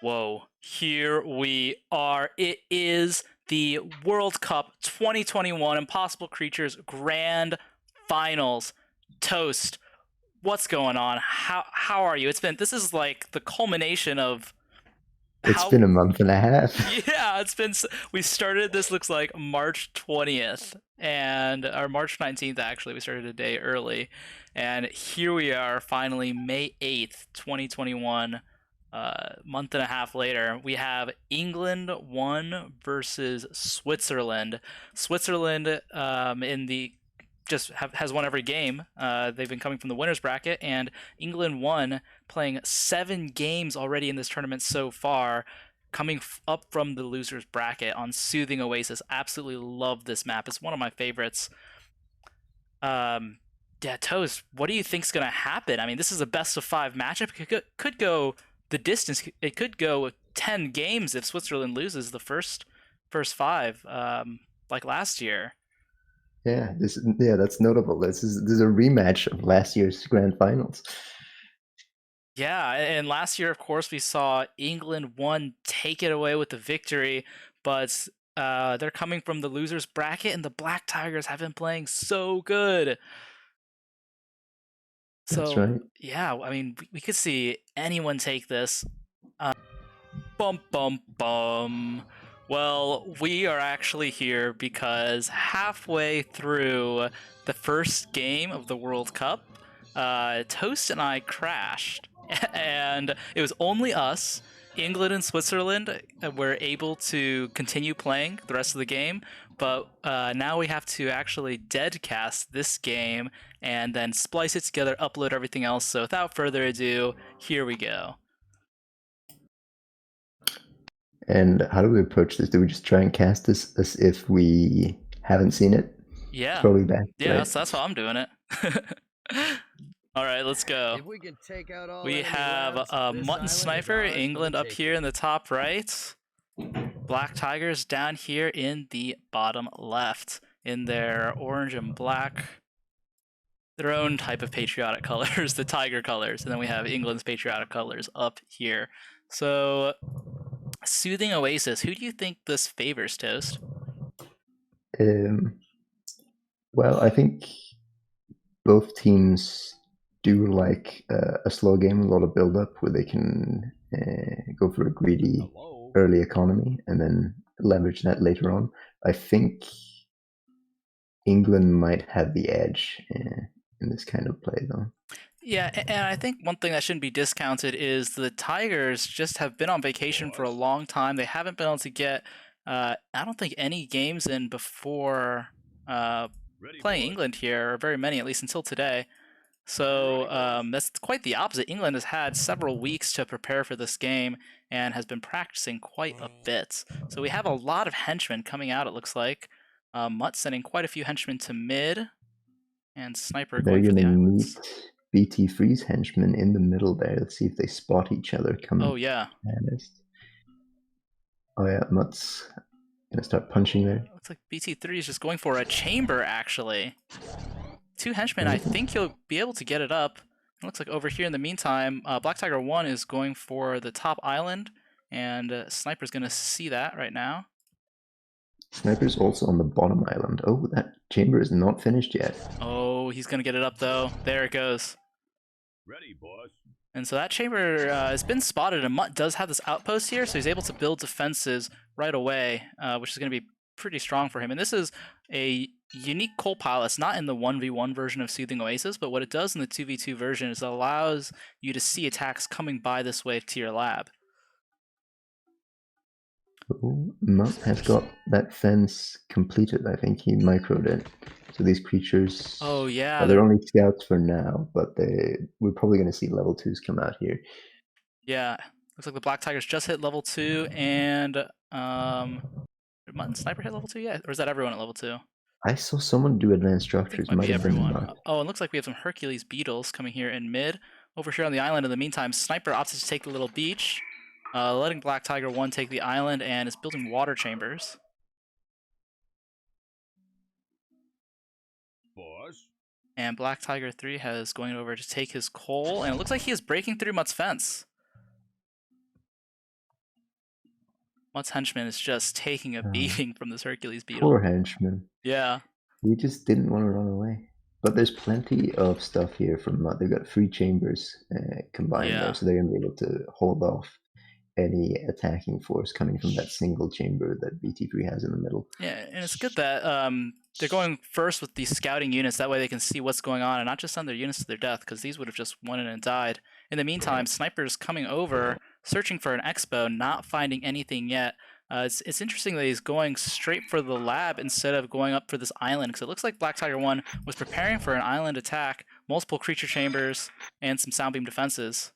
Whoa, here we are. It is the World Cup 2021 Impossible Creatures Grand Finals. Toast, what's going on? How are you? This is like the culmination of It's how been a month and a half. yeah, we started this looks like March 20th and or March 19th actually. We started a day early. And here we are finally May 8th, 2021. Month and a half later, we have England 1 versus Switzerland. Switzerland in the has won every game. They've been coming from the winners bracket, and England 1 playing 7 games already in this tournament so far, coming up from the losers bracket on Soothing Oasis. Absolutely love this map. It's one of my favorites. Um, yeah, Toast, what do you think's gonna happen? I mean, this is a best of 5 matchup. It could go the distance. It could go 10 games if Switzerland loses the first 5, like last year. Yeah, that's notable. This is a rematch of last year's grand finals. Yeah, and last year, of course, we saw England 1 take it away with the victory, but they're coming from the losers bracket, and the Black Tigers have been playing so good. That's So right. yeah, I mean, we could see anyone take this. Bum bum bum. Well, we are actually here because halfway through the first game of the World Cup, Toast and I crashed, and it was only us. England and Switzerland were able to continue playing the rest of the game, but now we have to actually deadcast this game and then splice it together, upload everything else. So without further ado, here we go. And how do we approach this? Do we just try and cast this as if we haven't seen it? It's Yeah, probably best, yeah, right? that's how I'm doing it. All right, let's go. If we can take out all We enemy have labs, a this Mutton island is Sniper, ours for the England up here taking. in the top right. Black Tigers down here in the bottom left in their orange and black, their own type of patriotic colors, the tiger colors. And then we have England's patriotic colors up here. So, Soothing Oasis, who do you think this favors, Toast? Um, well, I think both teams do like a slow game, a lot of build up, where they can go for a greedy Hello? early economy and then leverage that later on. I think England might have the edge in this kind of play, though. Yeah, and I think one thing that shouldn't be discounted is the Tigers just have been on vacation for a Boss. long time. They haven't been able to get, I don't think, any games in before Ready, playing boss. England here, or very many, at least until today. So Ready, boss. that's quite the opposite. England has had several weeks to prepare for this game and has been practicing quite a bit. So we have a lot of henchmen coming out, it looks like. Mutt sending quite a few henchmen to mid, and Sniper They're going for going the to meet islands. BT Freeze henchmen in the middle there. Let's see if they spot each other Oh, coming. yeah. Oh yeah, Mutt's gonna start punching there. Looks like BT3 is just going for a chamber, actually. 2 henchmen, I think he'll be able to get it up. It looks like over here in the meantime, Black Tiger 1 is going for the top island, and Sniper's going to see that right now. Sniper's also on the bottom island. Oh, that chamber is not finished yet. Oh, he's going to get it up, though. There it goes. Ready, boss. And so that chamber has been spotted, and Mutt does have this outpost here, so he's able to build defenses right away, which is going to be pretty strong for him. And this is a unique coal pile. It's not in the 1v1 version of Soothing Oasis, but what it does in the 2v2 version is it allows you to see attacks coming by this way to your lab. Oh, Mutt has got that fence completed. I think he microed it. So these creatures, Oh yeah, they're only scouts for now, but we're probably going to see level 2s come out here. yeah. Looks like the Black Tigers just hit level 2, and did Mutt and Sniper hit level 2 yet? Or is that everyone at level 2? I saw someone do advanced I think it structures. might Might be have been everyone. Mutt. Oh, and looks like we have some Hercules beetles coming here in mid. Over here on the island in the meantime, Sniper opts to take the little beach, letting Black Tiger 1 take the island, and is building water chambers. Boss. And Black Tiger 3 has going over to take his coal, and it looks like he is breaking through Mutt's fence. Mutt's henchman is just taking a beating from this Hercules beetle. Poor henchman. Yeah. He just didn't want to run away. But there's plenty of stuff here from Mutt. They've got 3 chambers combined there, so they're going to be able to hold off any attacking force coming from that single chamber that BT3 has in the middle. Yeah, and it's good that they're going first with these scouting units. That way they can see what's going on and not just send their units to their death, because these would have just won in and died. In the meantime, snipers coming over, searching for an expo, not finding anything yet. It's interesting that he's going straight for the lab instead of going up for this island, because it looks like Black Tiger 1 was preparing for an island attack, multiple creature chambers, and some sound beam defenses.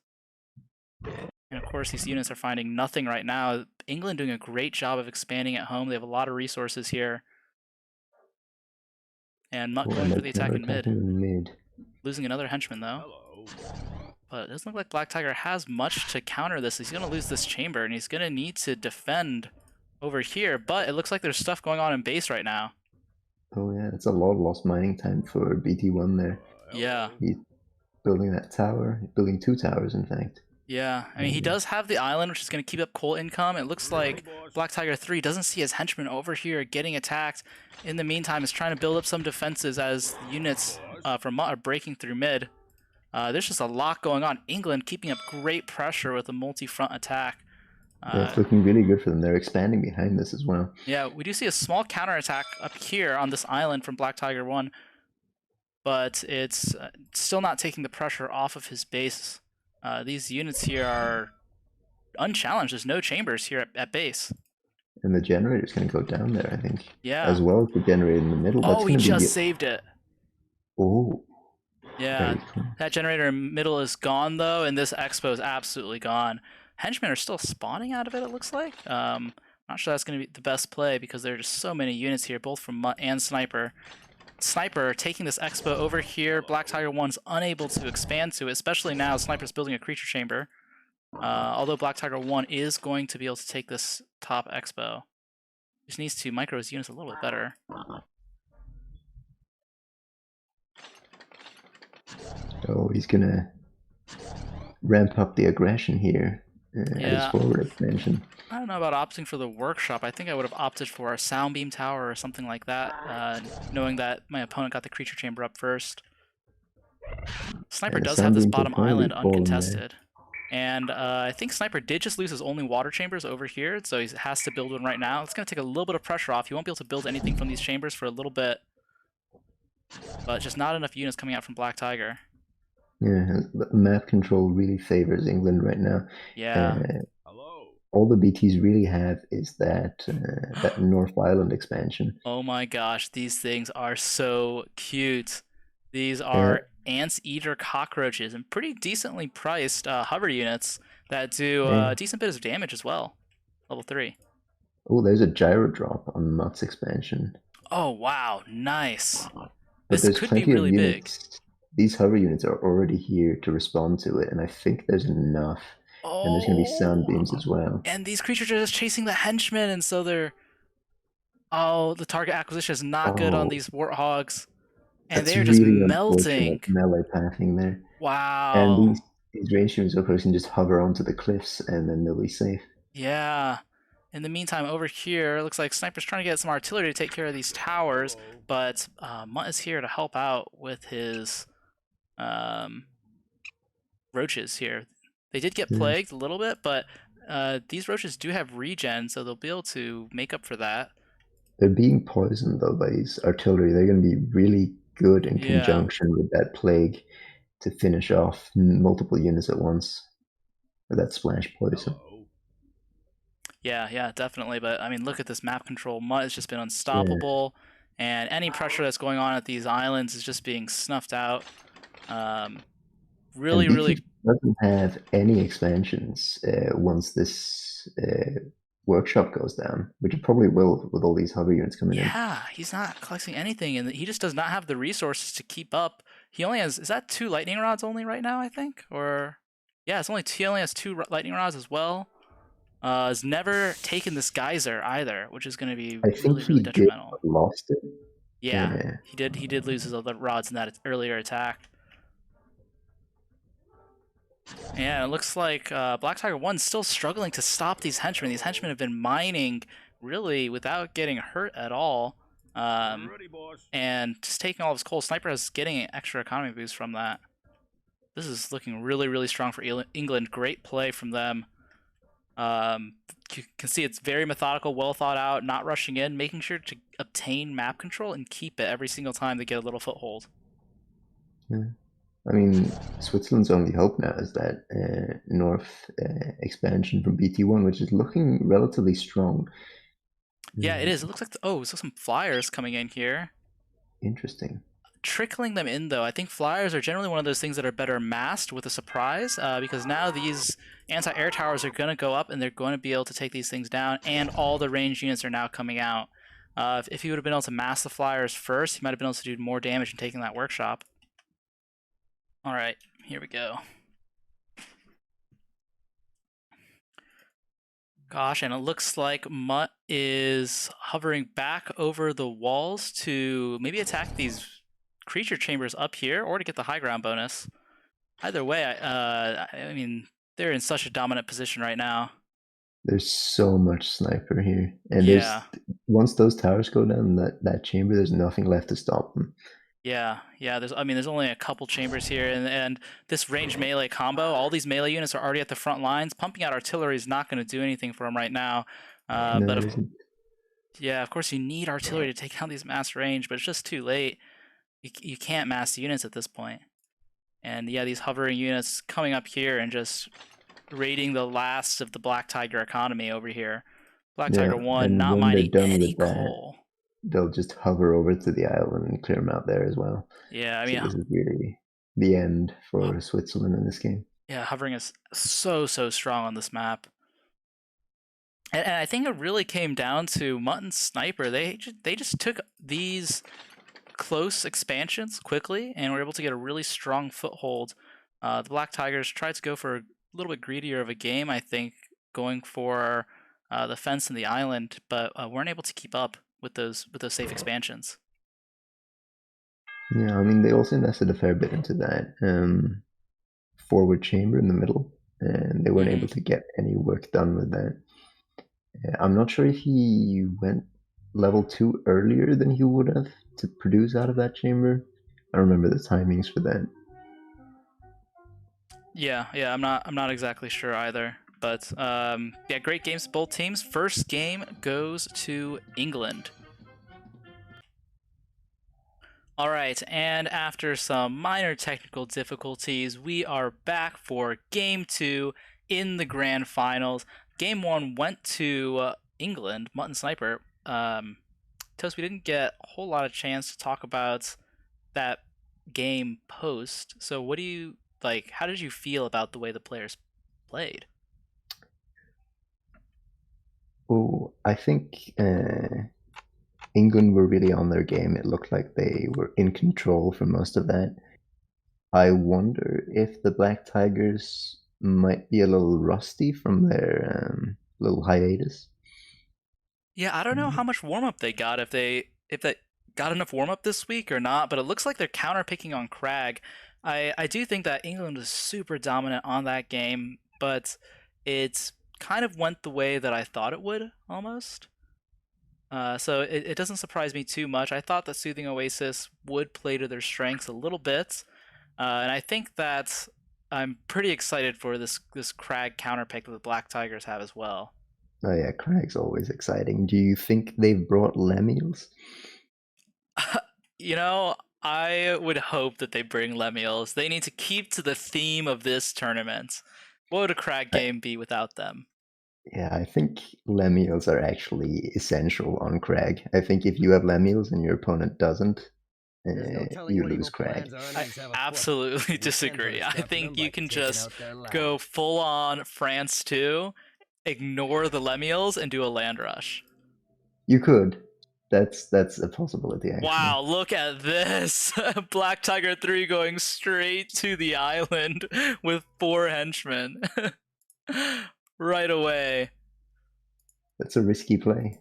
And of course, these units are finding nothing right now. England doing a great job of expanding at home. They have a lot of resources here. And Mutt going for the attack in mid. Losing another henchman, though. Hello. But it doesn't look like Black Tiger has much to counter this. He's going to lose this chamber, and he's going to need to defend over here. But it looks like there's stuff going on in base right now. Oh yeah, it's a lot of lost mining time for BT1 there. Yeah. He's building that tower. Building 2 towers, in fact. Yeah, I mean, he does have the island, which is going to keep up coal income. It looks like Black Tiger 3 doesn't see his henchman over here getting attacked. In the meantime, is trying to build up some defenses as units from Mutt are breaking through mid. There's just a lot going on. England keeping up great pressure with a multi-front attack. Yeah, it's looking really good for them. They're expanding behind this as well. Yeah, we do see a small counterattack up here on this island from Black Tiger 1. But it's still not taking the pressure off of his base. These units here are unchallenged. There's no chambers here at base. And the generator's going to go down there, I think. Yeah. As well as the generator in the middle. Oh, he just saved it. Oh. Yeah, that generator in the middle is gone, though, and this expo is absolutely gone. Henchmen are still spawning out of it, it looks like. Not sure that's going to be the best play, because there are just so many units here, both from Mutt and Sniper. Sniper taking this expo over here. Black Tiger 1's unable to expand to it, especially now Sniper's building a creature chamber. Although Black Tiger 1 is going to be able to take this top expo. Just needs to micro his units a little bit better. Oh, he's going to ramp up the aggression here at his forward expansion. I don't know about opting for the workshop. I think I would have opted for a sound beam tower or something like that, knowing that my opponent got the creature chamber up first. Sniper does have this bottom island uncontested. And I think Sniper did just lose his only water chambers over here, so he has to build one right now. It's going to take a little bit of pressure off. He won't be able to build anything from these chambers for a little bit. But just not enough units coming out from Black Tiger. Yeah, map control really favors England right now. Yeah. All the BTs really have is that that North Island expansion. Oh my gosh, these things are so cute. These are ants, eater, cockroaches, and pretty decently priced hover units that do a decent bit of damage as well. Level 3. Oh, there's a gyro drop on Mutt's expansion. Oh wow, nice. But this could be really big. These hover units are already here to respond to it, and I think there's enough. Oh, and there's going to be sound beams as well. And these creatures are just chasing the henchmen, and so they're... Oh, the target acquisition is not good on these warthogs. And they're just really melting. Melee pathing there. Wow. And these range units, of course, can just hover onto the cliffs, and then they'll be safe. Yeah. In the meantime, over here, it looks like Sniper's trying to get some artillery to take care of these towers, but Mutt is here to help out with his roaches here. They did get plagued a little bit, but these roaches do have regen, so they'll be able to make up for that. They're being poisoned, though, by these artillery. They're going to be really good in conjunction with that plague to finish off multiple units at once with that splash poison. Yeah, definitely. But, I mean, look at this map control. Mutt has just been unstoppable, and any pressure that's going on at these islands is just being snuffed out. Really doesn't have any expansions once this workshop goes down, which it probably will with all these hover units coming in. Yeah, he's not collecting anything, and he just does not have the resources to keep up. He only has, is that 2 lightning rods only right now, I think? Or, yeah, he only has 2 lightning rods as well. Has never taken this geyser either, which is going to be really detrimental. Did lost it. Yeah, he did lose his other rods in that earlier attack. Yeah, it looks like Black Tiger 1's still struggling to stop these henchmen. These henchmen have been mining really without getting hurt at all. Ready, boss. And just taking all of his coal. Sniper is getting an extra economy boost from that. This is looking really, really strong for England. Great play from them. You can see it's very methodical, well thought out, not rushing in, making sure to obtain map control and keep it every single time they get a little foothold. Yeah. I mean, Switzerland's only hope now is that north expansion from BT1, which is looking relatively strong. Yeah, it is. It looks like so some flyers coming in here. Interesting. Trickling them in though, I think flyers are generally one of those things that are better masked with a surprise, because now these anti-air towers are going to go up and they're going to be able to take these things down, and all the ranged units are now coming out. If he would have been able to mask the flyers first, he might have been able to do more damage in taking that workshop. All right, here we go. Gosh, and it looks like Mutt is hovering back over the walls to maybe attack these creature chambers up here, or to get the high ground bonus. Either way, I mean, they're in such a dominant position right now. There's so much sniper here, and Yeah. once those towers go down that chamber, there's nothing left to stop them. Yeah. There's only a couple chambers here, and this ranged melee combo. All these melee units are already at the front lines. Pumping out artillery is not going to do anything for them right now. No, But it isn't. yeah, of course you need artillery to take out these mass range, but it's just too late. You can't mass units at this point. And yeah, these hovering units coming up here and just raiding the last of the Black Tiger economy over here. Black Tiger 1 and not when they're mining done any with that, coal. they'll just hover over to the island and clear them out there as well. Yeah, I So mean, this is really the end for Switzerland in this game. yeah, hovering is so strong on this map. And I think it really came down to Mutt and Sniper. They just took these close expansions quickly and were able to get a really strong foothold. The Black Tigers tried to go for a little bit greedier of a game, I think, going for the fence and the island, but weren't able to keep up with those safe expansions. Yeah, I mean, they also invested a fair bit into that forward chamber in the middle, and they weren't able to get any work done with that. I'm not sure if he went level 2 earlier than he would have to produce out of that chamber. I don't remember the timings for that. Yeah, I'm not exactly sure either. But yeah, great games both teams. First game goes to England. All right, and after some minor technical difficulties, we are back for Game 2 in the Grand Finals. Game 1 went to England, Mutt and Sniper. Toast, we didn't get a whole lot of chance to talk about that game post. So what do you, like, how did you feel about the way the players played? Oh, I think England were really on their game. It looked like they were in control for most of that. I wonder if the Black Tigers might be a little rusty from their little hiatus. Yeah, I don't know how much warm up they got, if they got enough warm up this week or not, but it looks like they're counter picking on Crag. I do think that England was super dominant on that game, but it kind of went the way that I thought it would almost. So it doesn't surprise me too much. I thought that Soothing Oasis would play to their strengths a little bit, and I think that I'm pretty excited for this Crag counter pick that the Black Tigers have as well. Oh yeah, Crag's always exciting. Do you think they've brought Lemiels? You know, I would hope that they bring Lemiels. They need to keep to the theme of this tournament. What would a Crag game be without them? Yeah, I think Lemiels are actually essential on Crag. I think if you have Lemiels and your opponent doesn't, you lose Crag. I absolutely disagree. I think you can just go full on France 2, ignore the Lemiels, and do a land rush. You could. That's a possibility, actually. Wow, look at this! Black Tiger 3 going straight to the island with 4 henchmen. Right away. That's a risky play.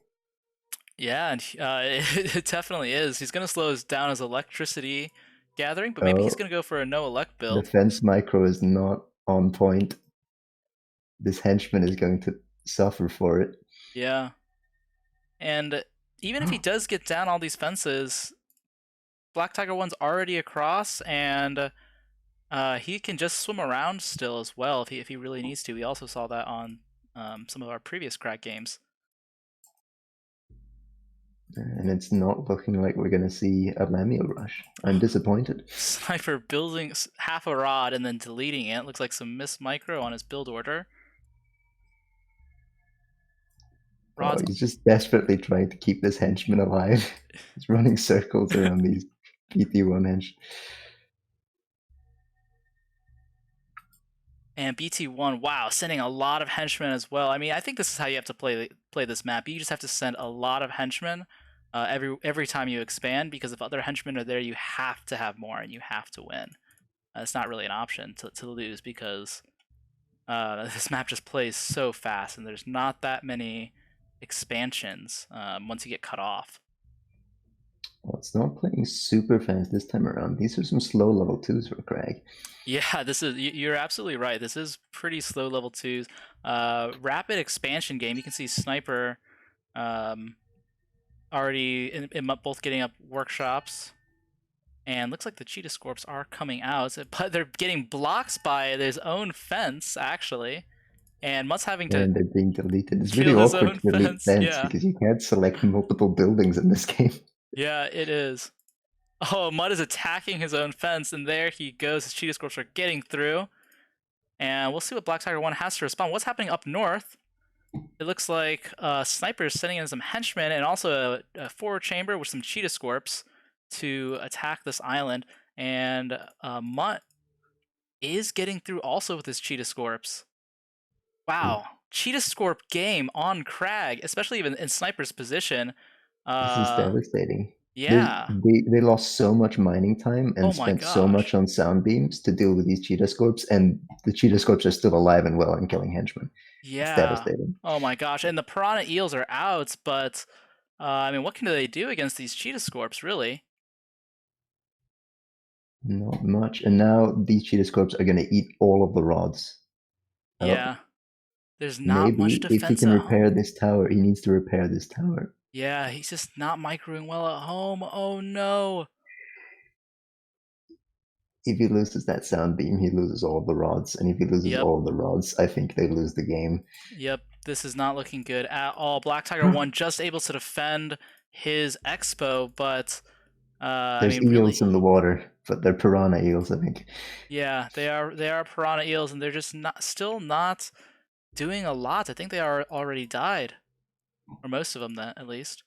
Yeah, and it definitely is. He's going to slow down his electricity gathering, but maybe he's going to go for a no elect build. Defense micro is not on point. This henchman is going to suffer for it. Yeah. And even if he does get down all these fences, Black Tiger 1's already across, and he can just swim around still as well if he really needs to. We also saw that on some of our previous crack games. And it's not looking like we're going to see a Lamiel rush. I'm disappointed. Sniper building half a rod and then deleting it. Looks like some missed micro on his build order. Oh, he's just desperately trying to keep this henchman alive. He's running circles around these BT1 hench. And BT1, wow, sending a lot of henchmen as well. I mean, I think this is how you have to play this map. You just have to send a lot of henchmen every time you expand, because if other henchmen are there, you have to have more and you have to win. It's not really an option to lose, because this map just plays so fast, and there's not that many expansions once you get cut off. Well, it's not playing super fast this time around. These are some slow level 2s for Crag. Yeah, you're absolutely right. This is pretty slow level 2s. Rapid expansion game. You can see Sniper already in both getting up workshops, and looks like the Cheetah Scorps are coming out, but they're getting blocked by his own fence actually, and Mutt's having to. And they're being deleted. It's kill really his awkward own to delete fence, fence yeah. because you can't select multiple buildings in this game. Yeah, it is. Oh, Mutt is attacking his own fence, and there he goes. His Cheetah Scorps are getting through. And we'll see what Black Tiger 1 has to respond. What's happening up north? It looks like Sniper is sending in some henchmen and also a forward chamber with some Cheetah Scorps to attack this island. And Mutt is getting through also with his Cheetah Scorps. Wow. Cheetah Scorp game on Crag, especially even in Sniper's position. This is devastating. Yeah. They lost so much mining time and spent so much on sound beams to deal with these Cheetah Scorps, and the Cheetah Scorps are still alive and well and killing henchmen. Yeah. It's devastating. Oh my gosh. And the Piranha Eels are out, but I mean, what can they do against these Cheetah Scorps, really? Not much. And now these Cheetah Scorps are going to eat all of the rods. Yeah. There's not much defense. Maybe if he can repair this tower, he needs to repair this tower. Yeah, he's just not microing well at home. Oh no. If he loses that sound beam, he loses all of the rods. And if he loses all of the rods, I think they lose the game. Yep, this is not looking good at all. Black Tiger 1 just able to defend his expo, but there's eels in the water, but they're piranha eels, I think. Yeah, they are piranha eels, and they're just still not doing a lot. I think they are already died, or most of them, then at least.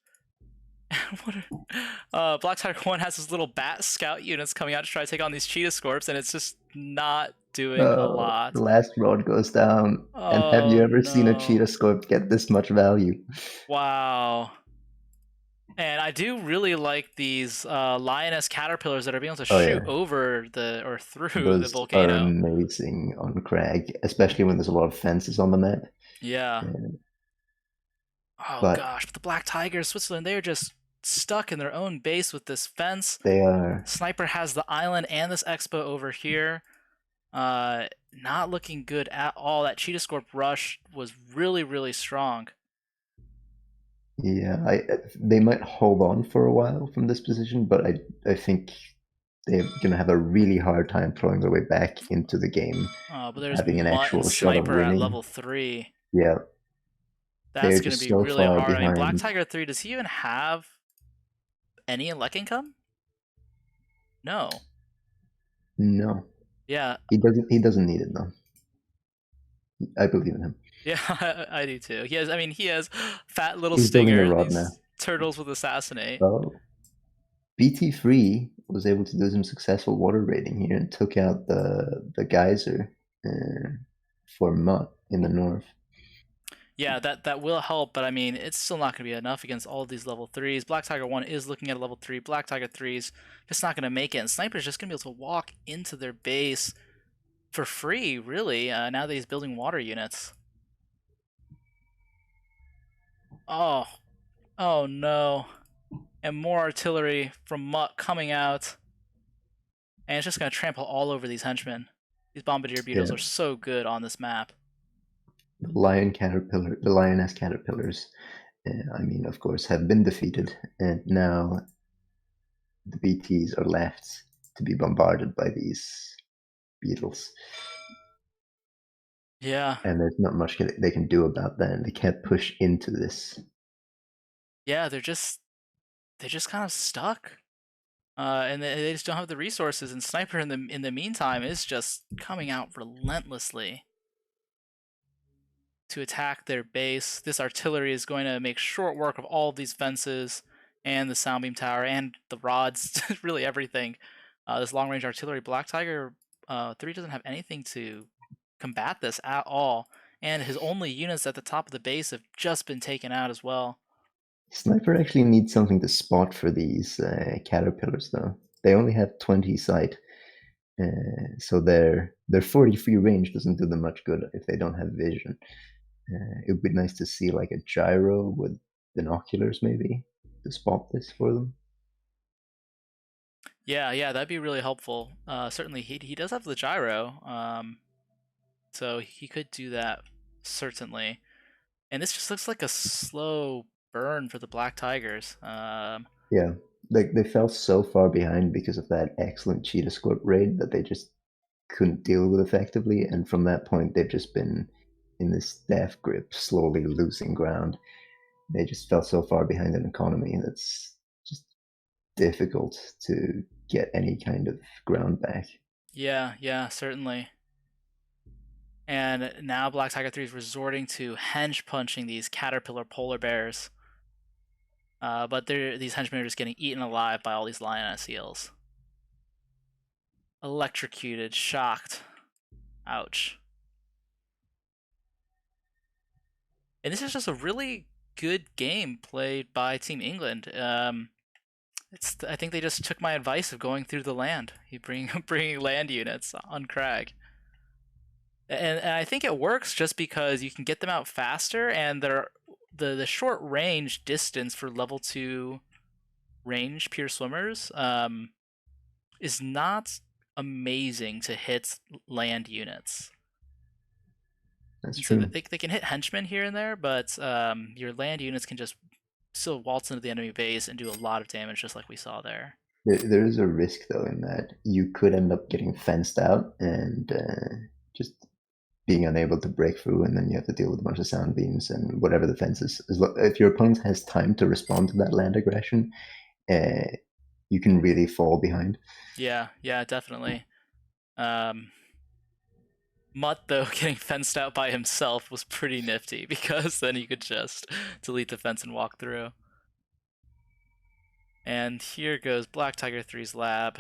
Black Tiger 1 has his little bat scout units coming out to try to take on these Cheetah Scorps, and it's just not doing a lot. The last rod goes down. And have you ever seen a Cheetah Scorp get this much value? Wow. And I do really like these lioness caterpillars that are being able to shoot over or through the volcano. Those are amazing on Crag, especially when there's a lot of fences on the map. Yeah. Oh gosh, but the Black Tigers, Switzerland, they're just stuck in their own base with this fence. They are. Sniper has the island and this expo over here. Not looking good at all. That Cheetah Scorp rush was really, really strong. Yeah, they might hold on for a while from this position, but I think they're gonna have a really hard time throwing their way back into the game. But there's having an actual shot of winning. At level 3. Yeah. That's going to be really hard. I mean, Black Tiger 3, does he even have any elect income? No. No. Yeah. He doesn't need it though. I believe in him. Yeah, I do too. He has fat little stinger and these turtles with assassinate. Oh. BT3 was able to do some successful water raiding here and took out the geyser for Mutt in the north. Yeah, that will help, but I mean, it's still not going to be enough against all of these level 3s. Black Tiger 1 is looking at a level 3. Black Tiger 3's just not going to make it, and Sniper's just going to be able to walk into their base for free, really, now that he's building water units. Oh no. And more artillery from Mutt coming out. And it's just going to trample all over these henchmen. These bombardier beetles are so good on this map. The lioness caterpillars, I mean, of course, have been defeated, and now the BTs are left to be bombarded by these beetles. Yeah. And there's not much they can do about that, and they can't push into this. Yeah, they're just kind of stuck. And they just don't have the resources, and Sniper in the meantime is just coming out relentlessly to attack their base. This artillery is going to make short work of all of these fences and the sound beam tower and the rods, really everything. This long range artillery, Black Tiger 3 doesn't have anything to combat this at all, and his only units at the top of the base have just been taken out as well. Sniper actually needs something to spot for these caterpillars, though. They only have 20 sight, so their 40 free range doesn't do them much good if they don't have vision. It would be nice to see like a gyro with binoculars, maybe, to spot this for them. Yeah, that'd be really helpful. Certainly, he does have the gyro, so he could do that, certainly. And this just looks like a slow burn for the Black Tigers. Yeah, they fell so far behind because of that excellent cheetah squad raid that they just couldn't deal with effectively, and from that point they've just been in this death grip, slowly losing ground. They just fell so far behind in economy that's just difficult to get any kind of ground back. Yeah, certainly. And now Black Tiger 3 is resorting to henge punching these caterpillar polar bears. But these henchmen are just getting eaten alive by all these lioness eels. Electrocuted, shocked. Ouch. And this is just a really good game played by Team England. I think they just took my advice of going through the land. You bringing land units on Crag. And I think it works just because you can get them out faster, and the short range distance for level 2 range pure swimmers is not amazing to hit land units. That's and true. So they can hit henchmen here and there, but your land units can just still waltz into the enemy base and do a lot of damage, just like we saw there. There is a risk though in that you could end up getting fenced out and just being unable to break through, and then you have to deal with a bunch of sound beams and whatever the fence is. If your opponent has time to respond to that land aggression, you can really fall behind. Yeah, definitely. Mutt, though, getting fenced out by himself was pretty nifty, because then he could just delete the fence and walk through. And here goes Black Tiger 3's lab.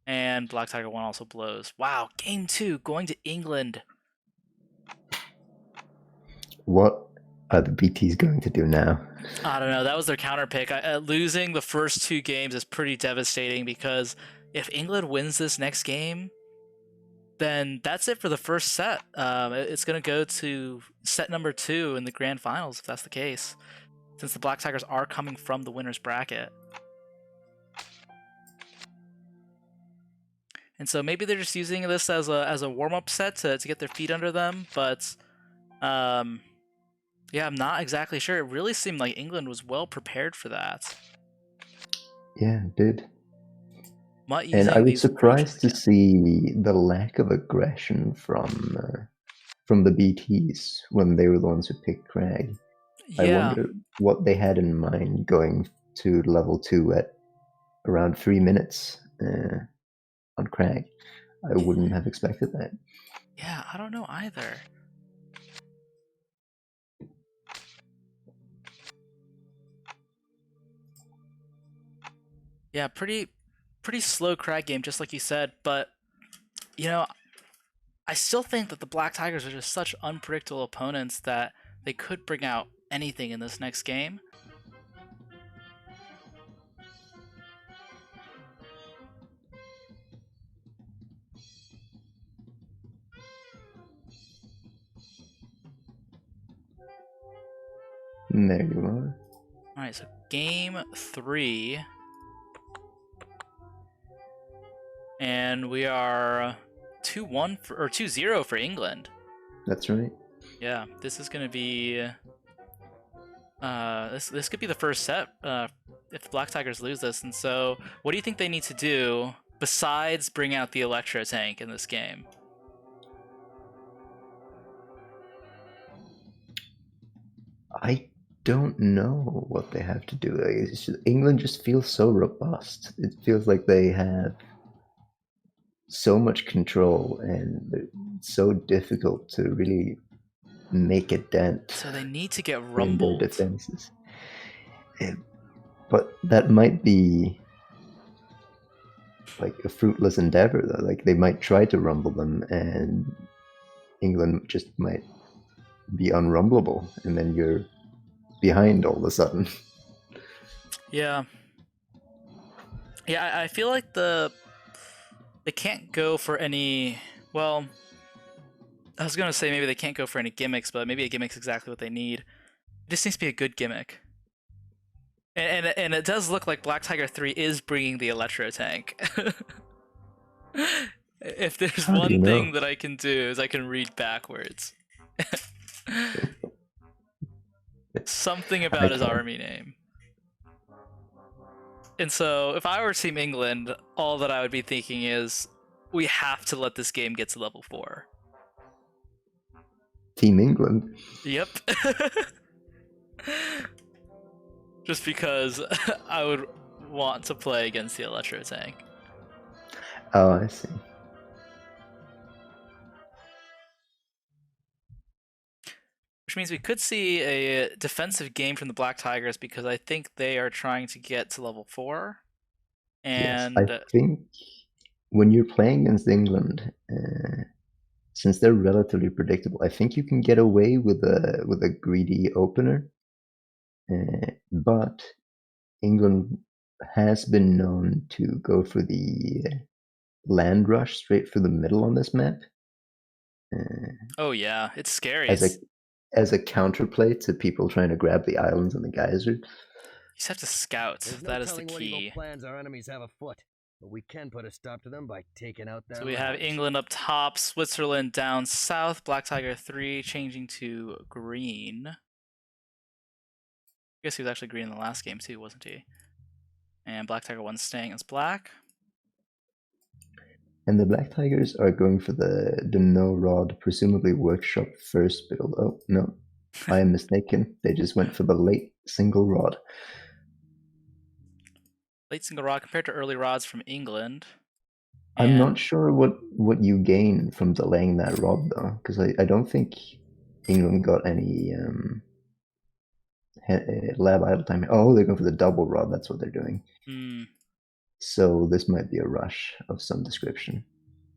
And Black Tiger 1 also blows. Wow, game 2 going to England. What are the BTs going to do now? I don't know. That was their counter pick. Losing the first 2 games is pretty devastating, because if England wins this next game, then that's it for the first set. It's going to go to set number 2 in the grand finals, if that's the case, since the Black Tigers are coming from the winner's bracket. And so maybe they're just using this as a warm-up set to get their feet under them, but yeah, I'm not exactly sure. It really seemed like England was well prepared for that. Yeah, it did. And I was surprised to see the lack of aggression from the BTs when they were the ones who picked Crag. Yeah. I wonder what they had in mind going to level 2 at around 3 minutes on Crag. I wouldn't have expected that. Yeah, I don't know either. Yeah, pretty slow Crag game, just like you said, but you know, I still think that the Black Tigers are just such unpredictable opponents that they could bring out anything in this next game. And there you are. Alright, so game 3. And we are 2-1 or 2-0 for England. That's right. Yeah, this is gonna be. This could be the first set if the Black Tigers lose this. And so, what do you think they need to do besides bring out the Electro Tank in this game? I don't know what they have to do. England just feels so robust. It feels like they have so much control, and it's so difficult to really make a dent. So they need to get in their rumbled. defenses. But that might be like a fruitless endeavor, though. Like they might try to rumble them, and England just might be unrumbleable, and then you're behind all of a sudden. Yeah. Yeah, I feel like they can't go for any. Well, I was gonna say maybe they can't go for any gimmicks, but maybe a gimmick's exactly what they need. It just needs to be a good gimmick. And it does look like Black Tiger 3 is bringing the Electro Tank. If there's How do you one know? thing that I can do is I can read backwards. Something about his army name. And so if I were Team England, all that I would be thinking is we have to let this game get to level 4. Team England? Yep. Just because I would want to play against the Electro Tank. Oh, I see. Which means we could see a defensive game from the Black Tigers because I think they are trying to get to level 4. And yes, I think when you're playing against England, since they're relatively predictable, I think you can get away with a greedy opener. But England has been known to go for the land rush straight for the middle on this map. Oh yeah, it's scary. As a counterplay to people trying to grab the islands and the geyser. You just have to scout. That is the key. What plans our enemies have afoot, but we can put a stop to them by taking out their. So we have England up top, Switzerland down south, Black Tiger 3 changing to green. I guess he was actually green in the last game too, wasn't he? And Black Tiger 1 staying as black. And the Black Tigers are going for the no rod, presumably workshop first build. Oh, no, I am mistaken. They just went for the late single rod. Late single rod compared to early rods from England. I'm not sure what you gain from delaying that rod, though, because I don't think England got any lab idle time. Oh, they're going for the double rod. That's what they're doing. So this might be a rush of some description,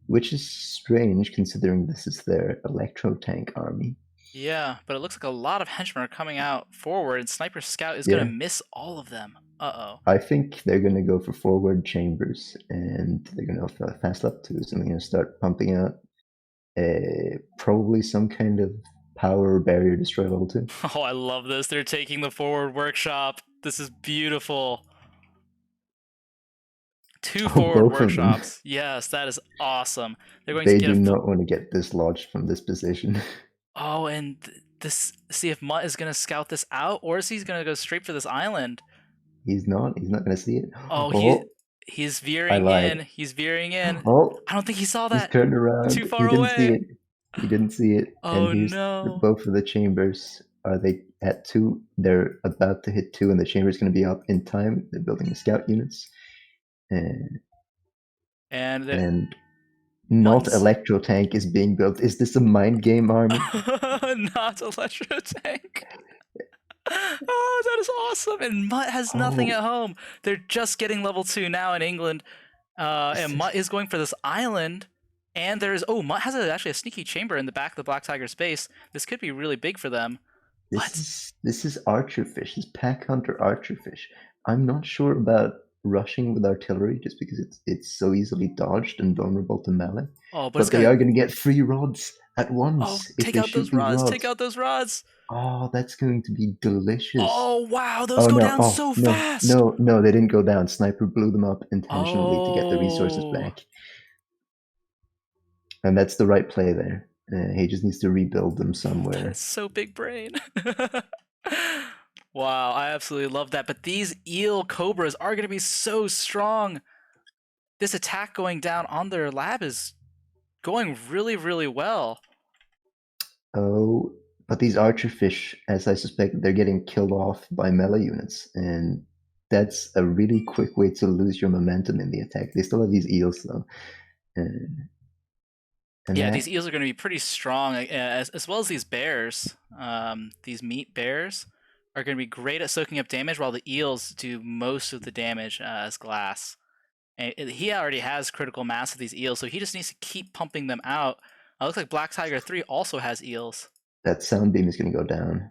which is strange considering this is their Electro Tank army. Yeah, but it looks like a lot of henchmen are coming out forward, and Sniper Scout is going to miss all of them. Uh-oh. I think they're going to go for forward chambers, and they're going to go fast up twos, and they're going to start pumping out probably some kind of power barrier destroy level 2. Oh, I love this. They're taking the forward workshop. This is beautiful. 2 forward workshops. Yes, that is awesome. They're going they to get do not want to get dislodged from this position. Oh, and this. See if Mutt is going to scout this out, or is he going to go straight for this island? He's not. He's not going to see it. Oh, he's veering in. He's veering in. Oh, I don't think he saw that. He's turned around. Too far he didn't away. See it. He didn't see it. Oh, and here's no. Both of the chambers. Are they at 2? They're about to hit 2, and the chamber's going to be up in time. They're building the scout units. And not Electro Tank is being built. Is this a mind game army? Not Electro Tank. Oh, that is awesome. And Mutt has nothing at home. They're just getting level 2 now in England. And Mutt is going for this island. And there's Mutt has actually a sneaky chamber in the back of the Black Tiger's base. This could be really big for them. This is Archerfish. This is Pack Hunter Archerfish. I'm not sure about rushing with artillery just because it's so easily dodged and vulnerable to melee. Oh, but they are going to get 3 rods at once. Oh, take out those rods! Take out those rods! Oh, that's going to be delicious. Oh, wow, those go down so fast! No, they didn't go down. Sniper blew them up intentionally to get the resources back. And that's the right play there. He just needs to rebuild them That somewhere. is so big brain. Wow, I absolutely love that. But these eel cobras are going to be so strong. This attack going down on their lab is going really, really well. Oh, but these archer fish, as I suspect, they're getting killed off by melee units, and that's a really quick way to lose your momentum in the attack. They still have these eels though, and Yeah, that, these eels are going to be pretty strong, as well as these bears. These meat bears are going to be great at soaking up damage, while the eels do most of the damage as glass. And he already has critical mass of these eels, so he just needs to keep pumping them out. It looks like Black Tiger 3 also has eels. that sound beam is going to go down,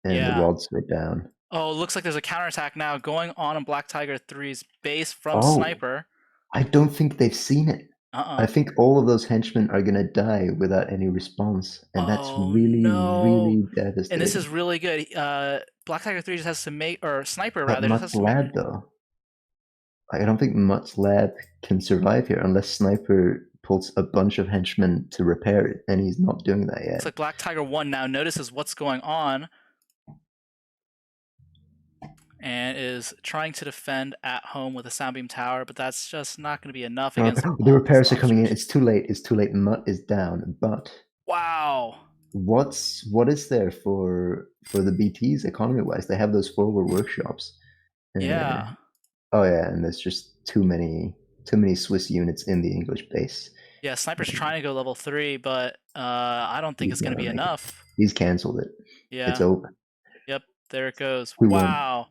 and the Yeah. rods go down. Oh, it looks like there's a counterattack now going on Black Tiger 3's base from Oh, Sniper. I don't think they've seen it. I think all of those henchmen are gonna die without any response, and that's Oh really, no! really And this is devastating. really good. Black Tiger 3 just has to make, or Sniper But rather, just has Mutt's to make. lad, though, I don't think Mutt's lad can survive here unless Sniper pulls a bunch of henchmen to repair it, and he's not doing that yet. It's like Black Tiger 1 now notices what's going on and is trying to defend at home with a Soundbeam Tower, but that's just not going to be enough against The repairs are these coming in. monsters. It's too late. It's too late. Mutt is down. But Wow! what is there for the BTs economy wise? They have those forward workshops. Yeah. Oh yeah, and there's just too many Swiss units in the English base. Yeah, Sniper's trying to go level 3, but I don't think it's going to be enough. He's cancelled it. Yeah. It's over. Yep, there it goes. We Wow!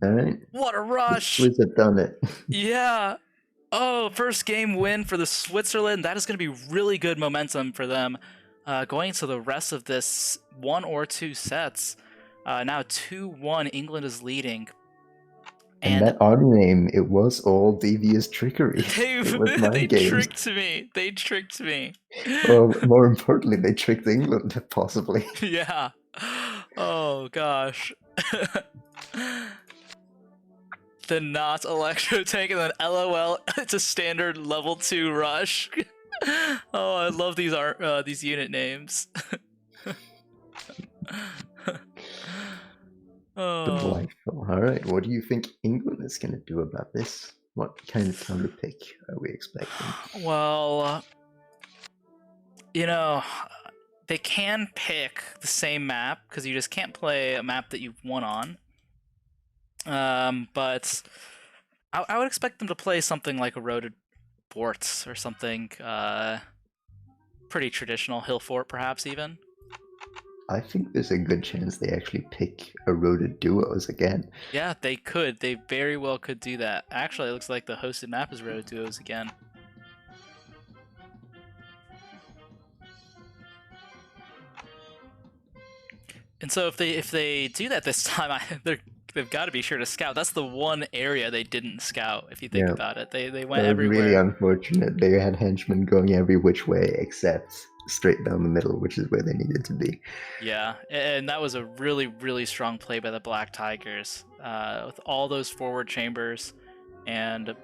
All right. What a rush! Swiss have done it. Yeah. Oh, first game win for the Switzerland. That is going to be really good momentum for them going into the rest of this 1 or 2 sets. Now 2-1, England is leading. And that army name, it was all devious trickery. It was mind they games. tricked me. They tricked me. Well, more importantly, they tricked England, possibly. Yeah. Oh, gosh. The not electro tank and then LOL. It's a standard level 2 rush. Oh, I love these unit names. Oh. Delightful. All right, what do you think England is going to do about this? What kind of counter pick are we expecting? Well, you know, they can pick the same map because you just can't play a map that you've won on. But I would expect them to play something like Eroded Forts or something pretty traditional, Hill Fort perhaps even. I think there's a good chance they actually pick Eroded Duos again. Yeah, they could. They very well could do that. Actually, it looks like the hosted map is Eroded Duos again. And so if they do that this time, they've got to be sure to scout. That's the one area they didn't scout. If you think about it, they went everywhere. Really unfortunate. They had henchmen going every which way except straight down the middle, which is where they needed to be. Yeah, and that was a really, really strong play by the Black Tigers with all those forward chambers and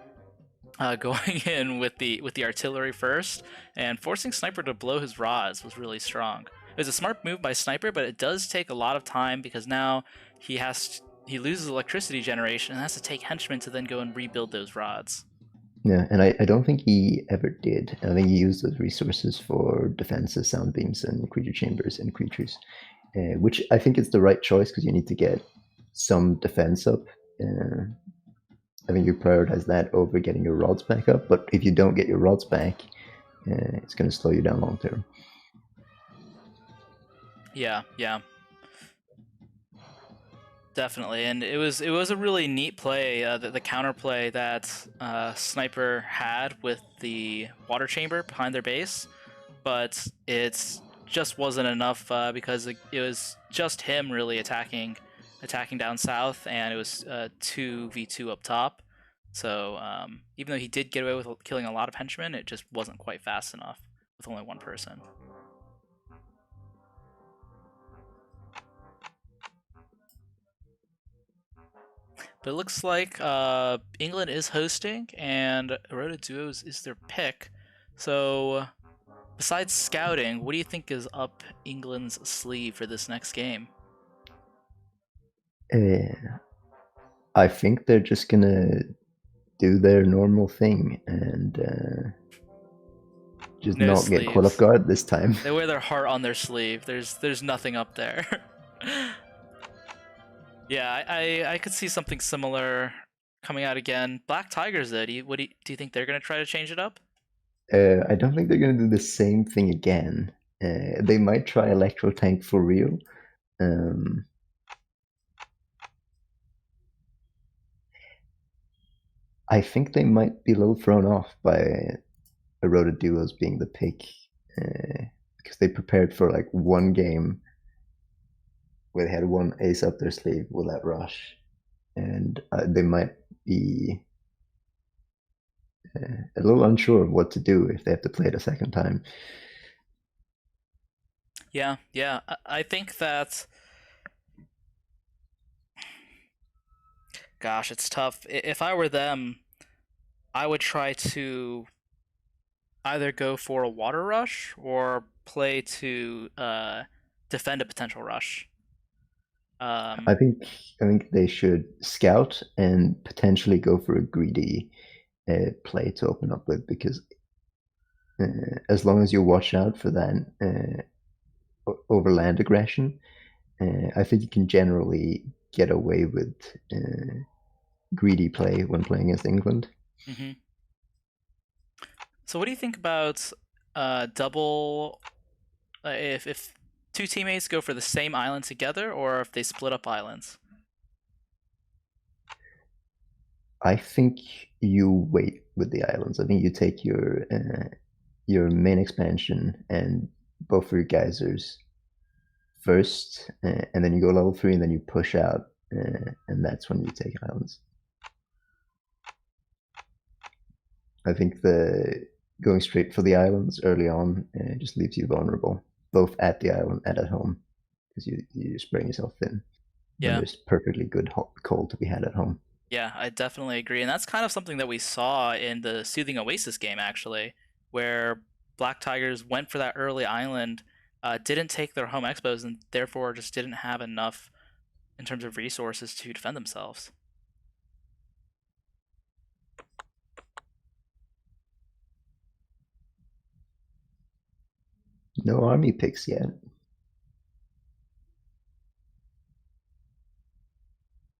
going in with the artillery first and forcing Sniper to blow his rods was really strong. It was a smart move by Sniper, but it does take a lot of time because now he loses electricity generation and has to take henchmen to then go and rebuild those rods. Yeah, and I don't think he ever did. I think he used those resources for defenses, sound beams, and creature chambers and creatures, which I think is the right choice because you need to get some defense up. I think you prioritize that over getting your rods back up, but if you don't get your rods back, it's going to slow you down long term. Yeah. Definitely, and it was a really neat play, the counter play that Sniper had with the water chamber behind their base, but it just wasn't enough because it was just him really attacking down south, and it was 2v2 up top. So even though he did get away with killing a lot of henchmen, it just wasn't quite fast enough with only one person. But it looks like England is hosting, and Eroded Duos is their pick. So Besides scouting, what do you think is up England's sleeve for this next game? I think they're just gonna do their normal thing and just No not get caught off sleeves. guard this time. They wear their heart on their sleeve. There's nothing up there. Yeah, I could see something similar coming out again. Black Tigers, though, do you think they're gonna try to change it up? I don't think they're gonna do the same thing again. They might try Electro Tank for real. I think they might be a little thrown off by Eroded Duos being the pick because they prepared for like one game where they had one ace up their sleeve with that rush, and they might be a little unsure of what to do if they have to play it a second time. Yeah, I think that. Gosh, it's tough. If I were them, I would try to either go for a water rush or play to defend a potential rush. I think they should scout and potentially go for a greedy play to open up with, because as long as you watch out for that overland aggression, I think you can generally get away with greedy play when playing against England. Mm-hmm. So, what do you think about double? If two teammates go for the same island together, or if they split up islands? I think you wait with the islands. I think you take your main expansion and both of your geysers first, and then you go level 3, and then you push out, and that's when you take islands. I think the going straight for the islands early on just leaves you vulnerable, both at the island and at home, because you're spraying yourself thin when Yeah, there's perfectly good coal to be had at home. yeah, I definitely agree, and that's kind of something that we saw in the Soothing Oasis game, actually, where Black Tigers went for that early island, didn't take their home expos, and therefore just didn't have enough in terms of resources to defend themselves. No army picks yet,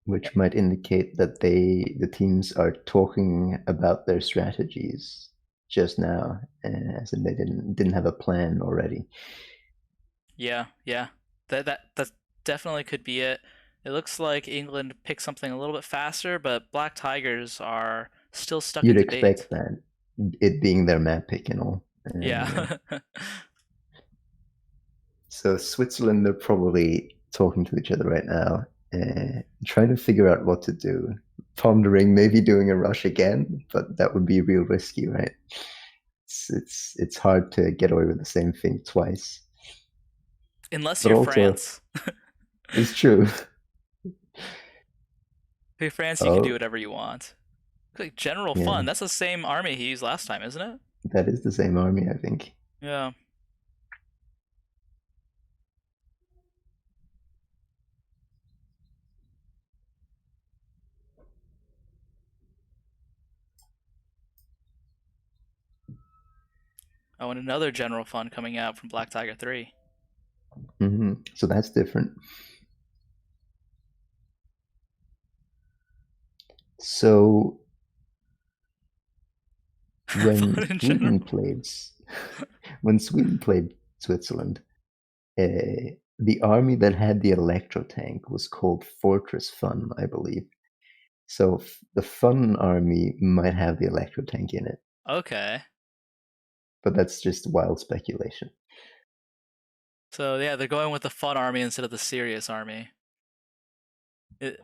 which might indicate that the teams are talking about their strategies just now, as in they didn't have a plan already. Yeah, that definitely could be it. It looks like England picked something a little bit faster, but Black Tigers are still stuck in You'd debate. expect that, it being their map pick and all. Yeah. So Switzerland are probably talking to each other right now, trying to figure out what to do, pondering maybe doing a rush again, but that would be real risky, right? It's hard to get away with the same thing twice. Unless But you're also, France. it's true. If you're France, you can do Oh, whatever you want. Like General yeah, Fun, that's the same army he used last time, isn't it? that is the same army, I think. Yeah. Oh, and another General Fun coming out from Black Tiger 3. So that's different. So when Fun in general. Sweden played, when Sweden played Switzerland, the army that had the electro tank was called Fortress Fun, I believe. So the Fun army might have the electro tank in it, Okay. but that's just wild speculation. So yeah, they're going with the fun army instead of the serious army.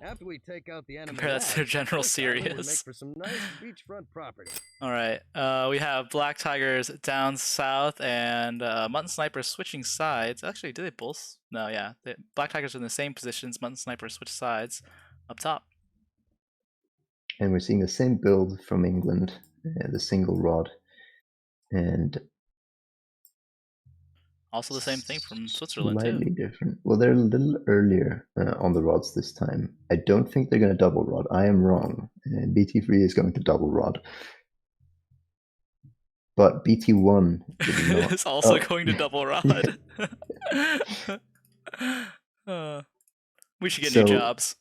After we take out the enemy Compare that to their labs, General this island would make Serious. for some nice beachfront property. All right. We have Black Tigers down south and Mutton Sniper switching sides. Actually, do they both? No, yeah. Black Tigers are in the same positions. Mutton Sniper switch sides up top. And we're seeing the same build from England, the single rod. And Also the same thing from Switzerland too. Slightly different. Well, they're a little earlier on the rods this time. I don't think they're going to double rod. I am wrong. BT3 is going to double rod. But BT1 did not. It's also Oh. going to double rod. We should get new jobs.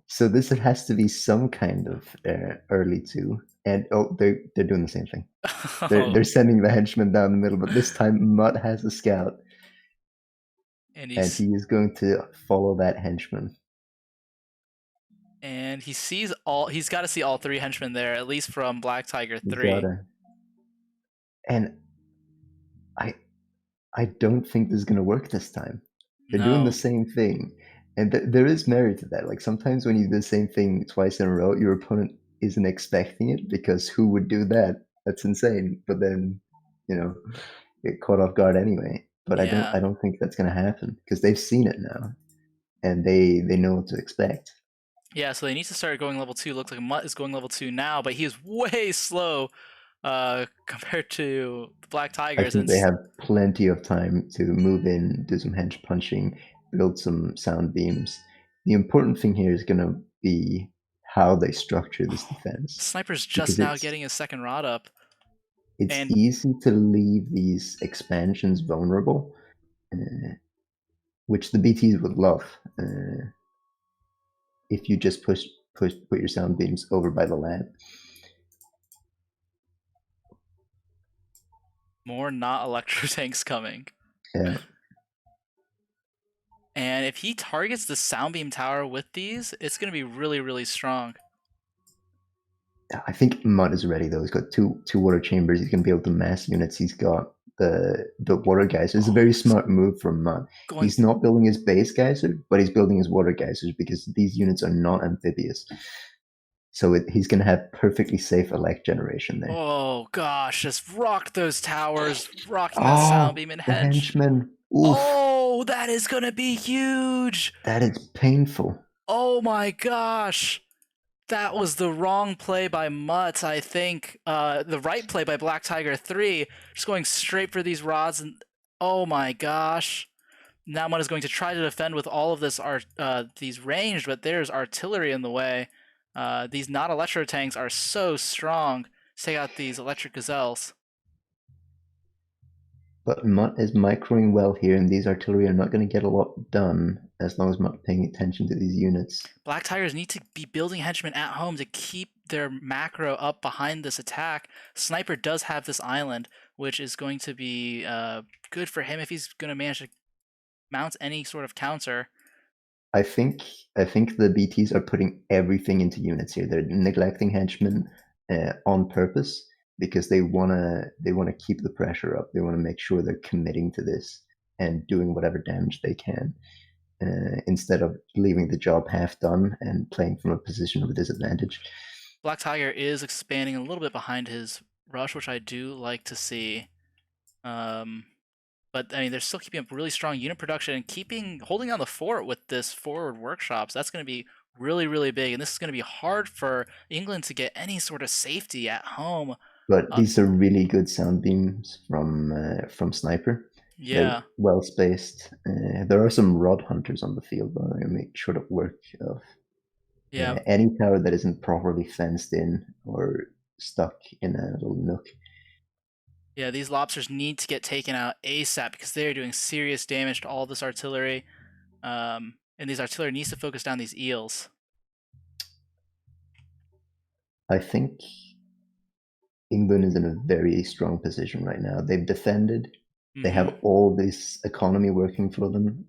So this has to be some kind of early 2. And they're doing the same thing. They're sending the henchman down the middle, but this time Mutt has a scout. And he is going to follow that henchman. And he sees all. He's got to see all 3 henchmen there, at least from Black Tiger 3. And I don't think this is going to work this time. They're doing the same thing. And there is merit to that. Like sometimes when you do the same thing twice in a row, your opponent isn't expecting it, because who would do that? That's insane. But then, get caught off guard anyway. But Yeah. I don't think that's going to happen, because they've seen it now, and they know what to expect. Yeah, so they need to start going level 2. Looks like Mutt is going level 2 now, but he is way slow compared to the Black Tigers. I think they have plenty of time to move in, do some hench punching, build some sound beams. The important thing here is going to be how they structure this defense. Sniper's just now getting his second rod up. It's easy to leave these expansions vulnerable, which the BTs would love. If you just put your sound beams over by the lab. More not electro tanks coming. Yeah. And if he targets the sound beam tower with these, it's going to be really, really strong. I think Mutt is ready though. He's got two water chambers. He's going to be able to mass units. He's got the water geyser. It's a very smart move from Mutt. He's not building his base geyser, but he's building his water geysers, because these units are not amphibious. So he's going to have perfectly safe elect generation there. Oh gosh, just rock those towers, rocking that sound beam and hedge. Henchman. Oof. Oh, that is going to be huge. That is painful. Oh my gosh. That was the wrong play by Mutt, I think. The right play by Black Tiger 3, just going straight for these rods, and oh my gosh. Now Mutt is going to try to defend with all of this these ranged, but there's artillery in the way. These not electro tanks are so strong to take out these electric gazelles. But Mutt is microing well here, and these artillery are not going to get a lot done as long as Mutt paying attention to these units. Black Tigers need to be building henchmen at home to keep their macro up behind this attack. Sniper does have this island, which is going to be good for him if he's going to manage to mount any sort of counter. I think the BTs are putting everything into units here. They're neglecting henchmen on purpose, because they wanna keep the pressure up. They want to make sure they're committing to this and doing whatever damage they can, instead of leaving the job half done and playing from a position of a disadvantage. Black Tiger is expanding a little bit behind his rush, which I do like to see. But I mean, they're still keeping up really strong unit production and holding on the fort with this forward workshops. That's going to be really, really big, and this is going to be hard for England to get any sort of safety at home. But these are really good sound beams from Sniper. Yeah. They're well spaced. There are some rod hunters on the field, but I'm going to make short work of any tower that isn't properly fenced in or stuck in a little nook. Yeah, these lobsters need to get taken out ASAP, because they are doing serious damage to all this artillery. And these artillery needs to focus down these eels. I think England is in a very strong position right now. They've defended. Mm-hmm. They have all this economy working for them.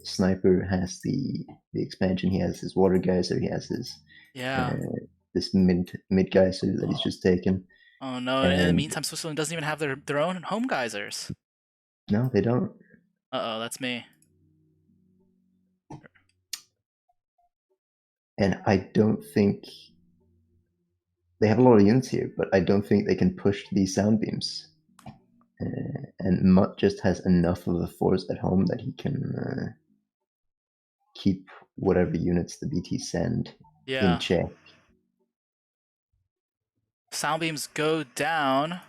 Sniper has the expansion. He has his water geyser. He has his this mid geyser that he's just taken. Oh no! And in the meantime, Switzerland doesn't even have their own home geysers. No, they don't. Uh-oh, that's me. And I don't think they have a lot of units here, but I don't think they can push these sound beams. And Mutt just has enough of a force at home that he can keep whatever units the BT send in check. Sound beams go down,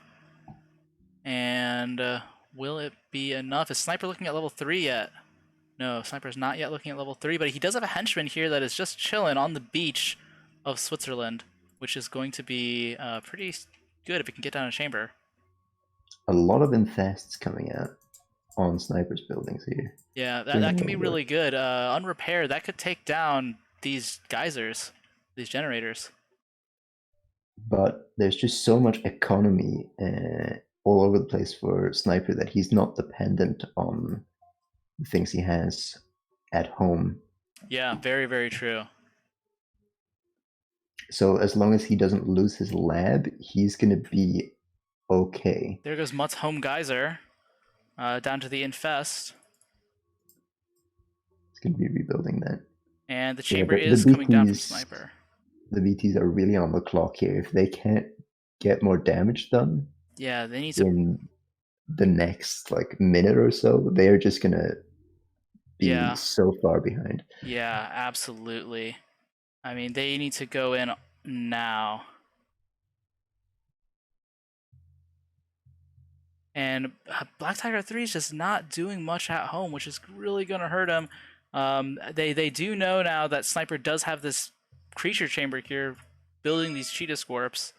And will it be enough? Is Sniper looking at level 3 yet? No, Sniper's not yet looking at level 3, but he does have a henchman here that is just chilling on the beach of Switzerland, which is going to be pretty good if it can get down a chamber. A lot of infests coming out on Sniper's buildings here. Yeah, Doing that a can be lot of really work. good. Unrepaired, that could take down these geysers, these generators. But there's just so much economy all over the place for Sniper that he's not dependent on the things he has at home. Yeah, very, very true. So as long as he doesn't lose his lab, he's gonna be okay. There goes Mutt's home geyser, down to the infest. He's gonna be rebuilding that. And the Yeah, chamber the is coming down from BTs, Sniper. the BTs are really on the clock here. If they can't get more damage done Yeah, they need to. in the next like minute or so, they're just gonna be Yeah. so far behind. Yeah, absolutely. I mean, they need to go in now. And Black Tiger 3 is just not doing much at home, which is really going to hurt him. They do know now that Sniper does have this creature chamber here, building these cheetah scorps,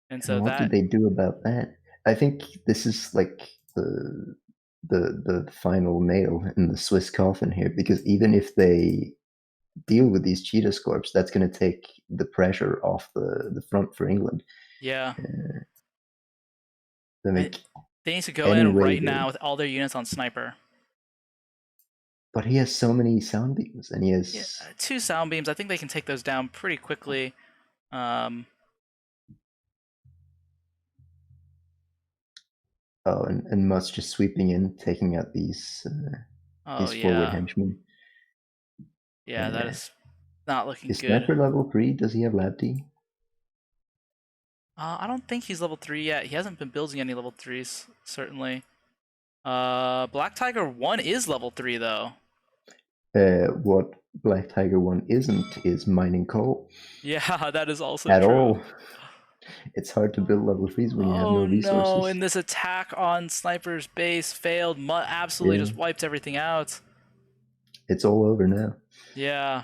and so And what that did they do about that? I think this is like the final nail in the Swiss coffin here, because even if they deal with these cheetah scorps, that's going to take the pressure off the front for England. yeah, I think they need to go any in way right they, now with all their units on Sniper. but he has so many sound beams, and he has Yeah, 2 sound beams. I think they can take those down pretty quickly. oh, and Mutt's just sweeping in, taking out these Oh forward yeah, henchmen. yeah, that is not looking Is good. Sniper level 3? Does he have Lab D? I don't think he's level 3 yet. He hasn't been building any level 3s, certainly. Black Tiger 1 is level 3, though. What Black Tiger 1 isn't is mining coal. Yeah, that is also At true. all. It's hard to build level 3s when you have no Oh resources. no, and this attack on Sniper's base failed. Mutt absolutely just wiped everything out. It's all over now. Yeah.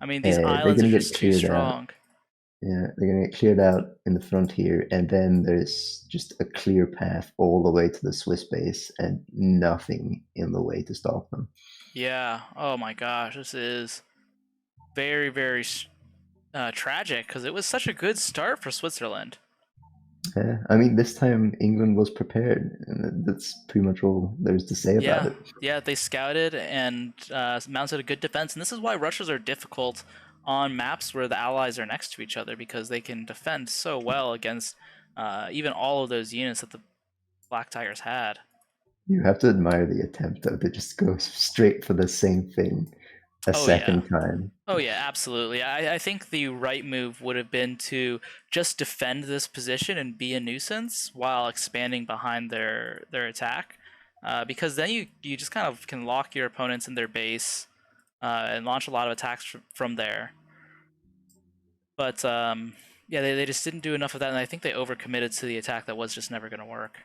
I mean, these They're islands gonna are get just too cleared out. strong. Yeah, they're gonna get cleared out in the front here, and then there's just a clear path all the way to the Swiss base, and nothing in the way to stop them. Yeah. Oh my gosh, this is very, very tragic because it was such a good start for Switzerland. Yeah, I mean, this time England was prepared, and that's pretty much all there's to say about it. Yeah, they scouted and mounted a good defense, and this is why rushes are difficult on maps where the allies are next to each other because they can defend so well against even all of those units that the Black Tigers had. You have to admire the attempt, though, to just go straight for the same thing a second time. Oh yeah, absolutely. I think the right move would have been to just defend this position and be a nuisance while expanding behind their attack, because then you just kind of can lock your opponents in their base and launch a lot of attacks from there. But yeah, they just didn't do enough of that, and I think they overcommitted to the attack that was just never going to work.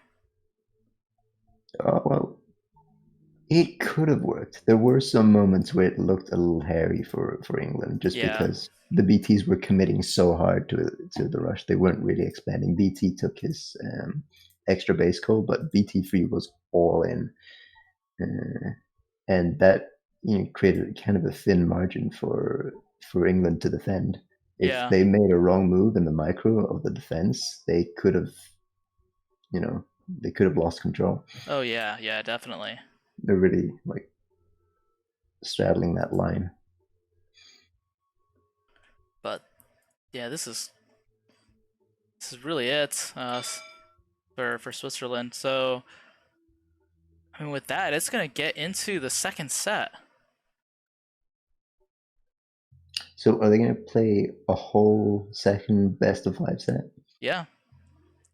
Oh, well, it could have worked. There were some moments where it looked a little hairy for England, just because the BTs were committing so hard to the rush. They weren't really expanding. BT took his extra base coal, but BT3 was all in, and that created kind of a thin margin for England to defend. If they made a wrong move in the micro of the defense, they could have, they could have lost control. Oh yeah, yeah, definitely. They're really like straddling that line. But yeah, this is really it for Switzerland. So I mean, with that, it's gonna get into the second set. So are they going to play a whole second best of 5 set? Yeah.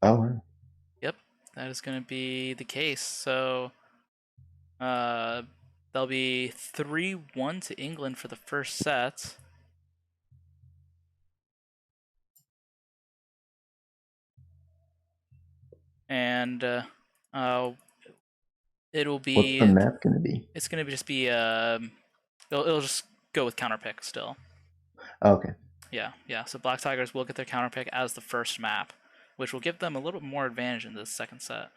Oh wow. Yep, that is gonna be the case. So they'll be 3-1 to England for the first set. And It'll What's be. the map gonna be? It's gonna just be. It'll just go with counterpick still. Oh, okay. Yeah. So Black Tigers will get their counterpick as the first map, which will give them a little bit more advantage in this second set.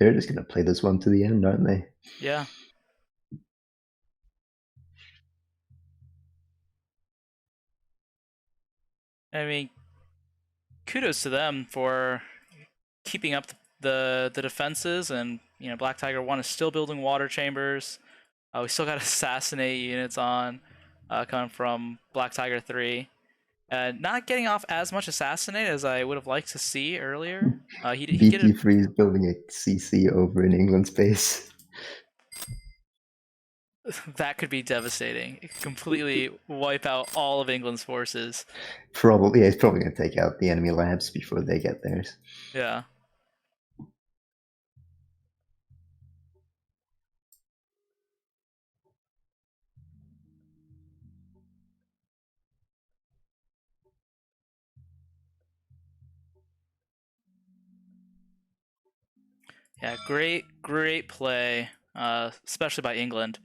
They're just gonna play this one to the end, aren't they? Yeah. I mean, kudos to them for keeping up the defenses, and Black Tiger 1 is still building water chambers. We still got assassinate units on coming from Black Tiger 3. Not getting off as much assassinate as I would have liked to see earlier. He get it. BT3 is building a CC over in England's base. That could be devastating. It could completely wipe out all of England's forces. Probably, yeah, he's probably gonna take out the enemy labs before they get theirs. Yeah. Yeah, great play, especially by England.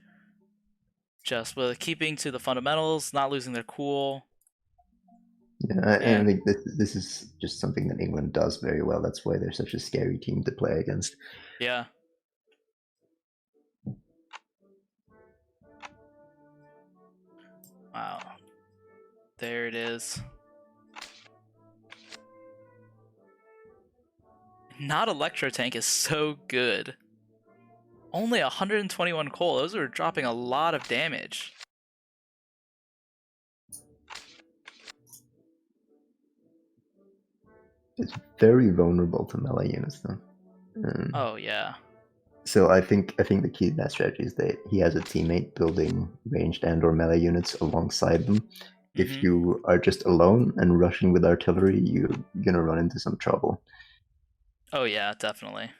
Just with keeping to the fundamentals, not losing their cool. Yeah, and I think this is just something that England does very well. That's why they're such a scary team to play against. Yeah. Wow. There it is. Not Electro Tank is so good. Only 121 coal. Those are dropping a lot of damage. It's very vulnerable to melee units, though. Oh yeah. So I think the key to that strategy is that he has a teammate building ranged and/or melee units alongside them. If you are just alone and rushing with artillery, you're gonna run into some trouble. Oh yeah, definitely.